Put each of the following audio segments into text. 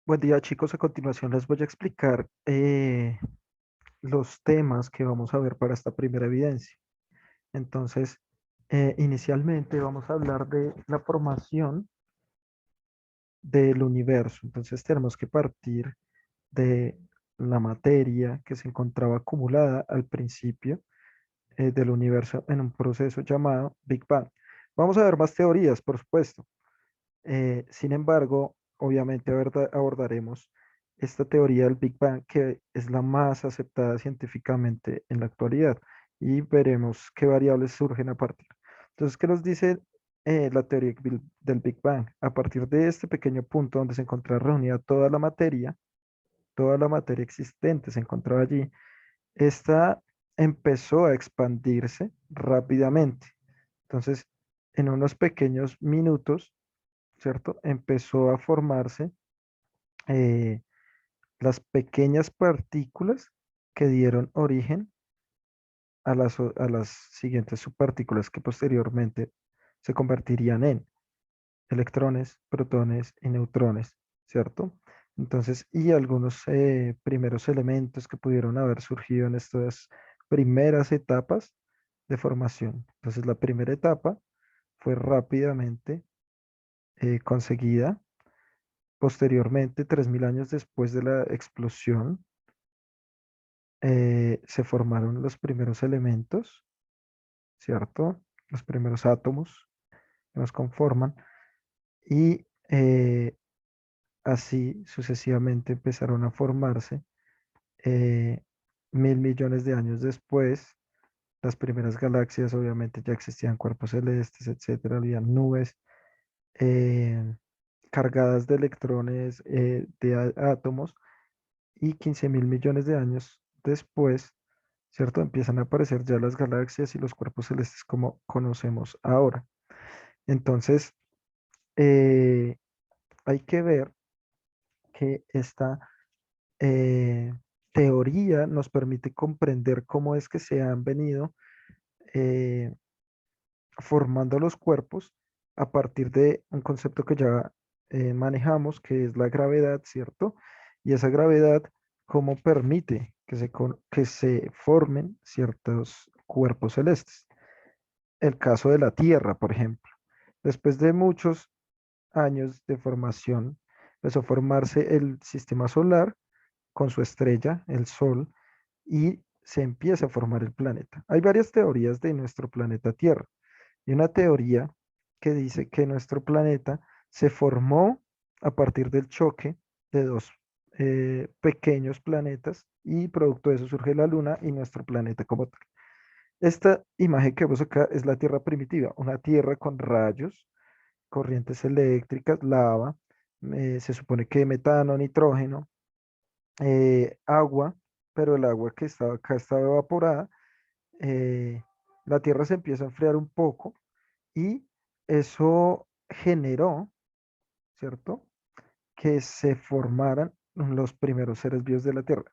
Buen día, chicos. A continuación les voy a explicar los temas que vamos a ver para esta primera evidencia. Entonces, inicialmente vamos a hablar de la formación del universo. Entonces, tenemos que partir de la materia que se encontraba acumulada al principio del universo en un proceso llamado Big Bang. Vamos a ver más teorías, por supuesto. Sin embargo, obviamente abordaremos esta teoría del Big Bang, que es la más aceptada científicamente en la actualidad, y veremos qué variables surgen a partir. Entonces, ¿qué nos dice la teoría del Big Bang? A partir de este pequeño punto donde se encontraba reunida toda la materia existente se encontraba allí, esta empezó a expandirse rápidamente. Entonces, en unos pequeños minutos, ¿cierto? Empezó a formarse eh, las pequeñas partículas que dieron origen a las siguientes subpartículas que posteriormente se convertirían en electrones, protones y neutrones, ¿cierto? Entonces, y algunos primeros elementos que pudieron haber surgido en estas primeras etapas de formación. Entonces, la primera etapa fue rápidamente conseguida. Posteriormente, 3000 años después de la explosión, se formaron los primeros elementos, ¿cierto? Los primeros átomos que nos conforman y así sucesivamente empezaron a formarse 1000 millones de años después. Las primeras galaxias, obviamente, ya existían cuerpos celestes, etcétera, había nubes eh, cargadas de electrones, de átomos, y 15.000 millones de años después, ¿cierto? Empiezan a aparecer ya las galaxias y los cuerpos celestes como conocemos ahora. Entonces, eh, hay que ver que esta eh, teoría nos permite comprender cómo es que se han venido eh, formando los cuerpos a partir de un concepto que ya manejamos, que es la gravedad, ¿cierto? Y esa gravedad, ¿cómo permite que se formen ciertos cuerpos celestes? El caso de la Tierra, por ejemplo. Después de muchos años de formación, empezó a formarse el sistema solar con su estrella, el Sol, y se empieza a formar el planeta. Hay varias teorías de nuestro planeta Tierra. Y una teoría que dice que nuestro planeta se formó a partir del choque de dos pequeños planetas, y producto de eso surge la Luna y nuestro planeta como tal. Esta imagen que vemos acá es la Tierra primitiva, una Tierra con rayos, corrientes eléctricas, lava, se supone que metano, nitrógeno, agua, pero el agua que estaba acá estaba evaporada. eh, la Tierra se empieza a enfriar un poco y eso generó, ¿cierto? Que se formaran los primeros seres vivos de la Tierra.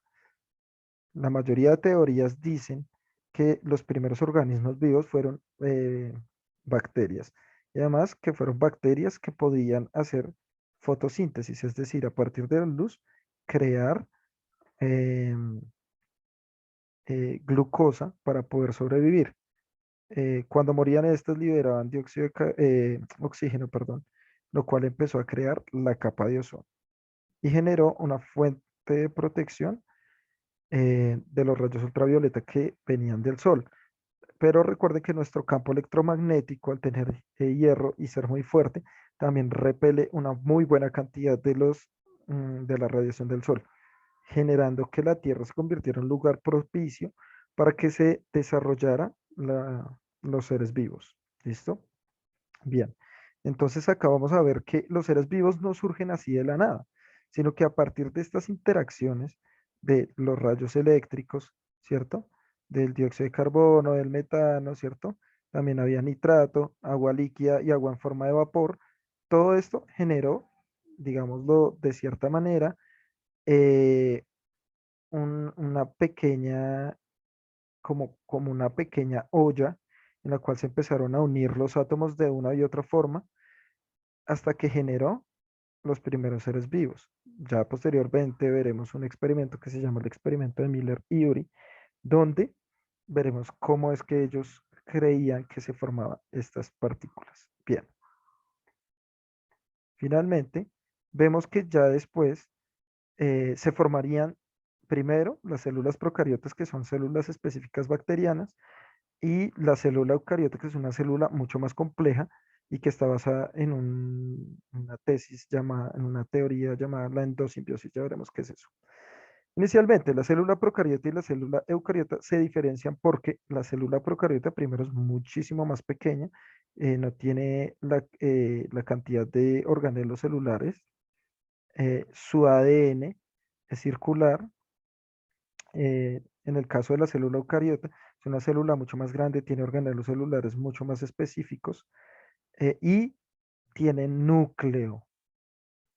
La mayoría de teorías dicen que los primeros organismos vivos fueron bacterias, y además que fueron bacterias que podían hacer fotosíntesis, es decir, a partir de la luz, crear em, glucosa para poder sobrevivir. Cuando morían estas liberaban oxígeno, perdón, lo cual empezó a crear la capa de ozono y generó una fuente de protección de los rayos ultravioleta que venían del sol. Pero recuerde que nuestro campo electromagnético, al tener hierro y ser muy fuerte, también repele una muy buena cantidad de la radiación del sol, generando que la Tierra se convirtiera en un lugar propicio para que se desarrollara los seres vivos. ¿Listo? Bien. Entonces acá vamos a ver que los seres vivos no surgen así de la nada, sino que a partir de estas interacciones de los rayos eléctricos, ¿cierto? Del dióxido de carbono, del metano, ¿cierto? También había nitrato, agua líquida y agua en forma de vapor. Todo esto generó, digámoslo de cierta manera, eh, una pequeña, como una pequeña olla en la cual se empezaron a unir los átomos de una y otra forma hasta que generó los primeros seres vivos. Ya posteriormente veremos un experimento que se llama el experimento de Miller y Urey, donde veremos cómo es que ellos creían que se formaban estas partículas. Bien, finalmente vemos que ya después se formarían primero las células procariotas, que son células específicas bacterianas, y la célula eucariota, que es una célula mucho más compleja y que está basada en una tesis llamada, en una teoría llamada la endosimbiosis. Ya veremos qué es eso. Inicialmente, la célula procariota y la célula eucariota se diferencian porque la célula procariota primero es muchísimo más pequeña, no tiene la cantidad de organelos celulares, su ADN es circular. En el caso de la célula eucariota, es una célula mucho más grande, tiene organelos celulares mucho más específicos y tiene núcleo.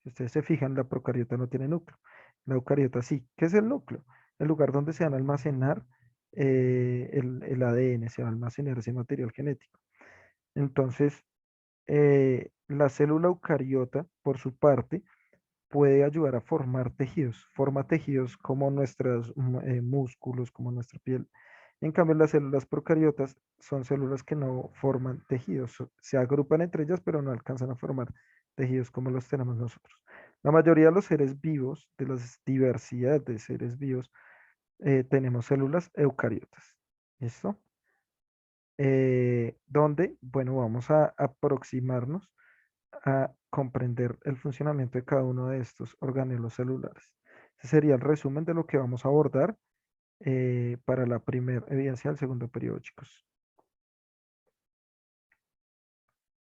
Si ustedes se fijan, la procariota no tiene núcleo. La eucariota sí. ¿Qué es el núcleo? El lugar donde se van a almacenar el ADN, se va a almacenar ese material genético. Entonces, la célula eucariota, por su parte, puede ayudar a formar tejidos, forma tejidos como nuestros músculos, como nuestra piel. En cambio, las células procariotas son células que no forman tejidos, se agrupan entre ellas, pero no alcanzan a formar tejidos como los tenemos nosotros. La mayoría de los seres vivos, de la diversidad de seres vivos, tenemos células eucariotas. ¿Listo? Donde, bueno, vamos a aproximarnos a comprender el funcionamiento de cada uno de estos organelos celulares. Ese sería el resumen de lo que vamos a abordar para la primera evidencia del segundo periodo, chicos.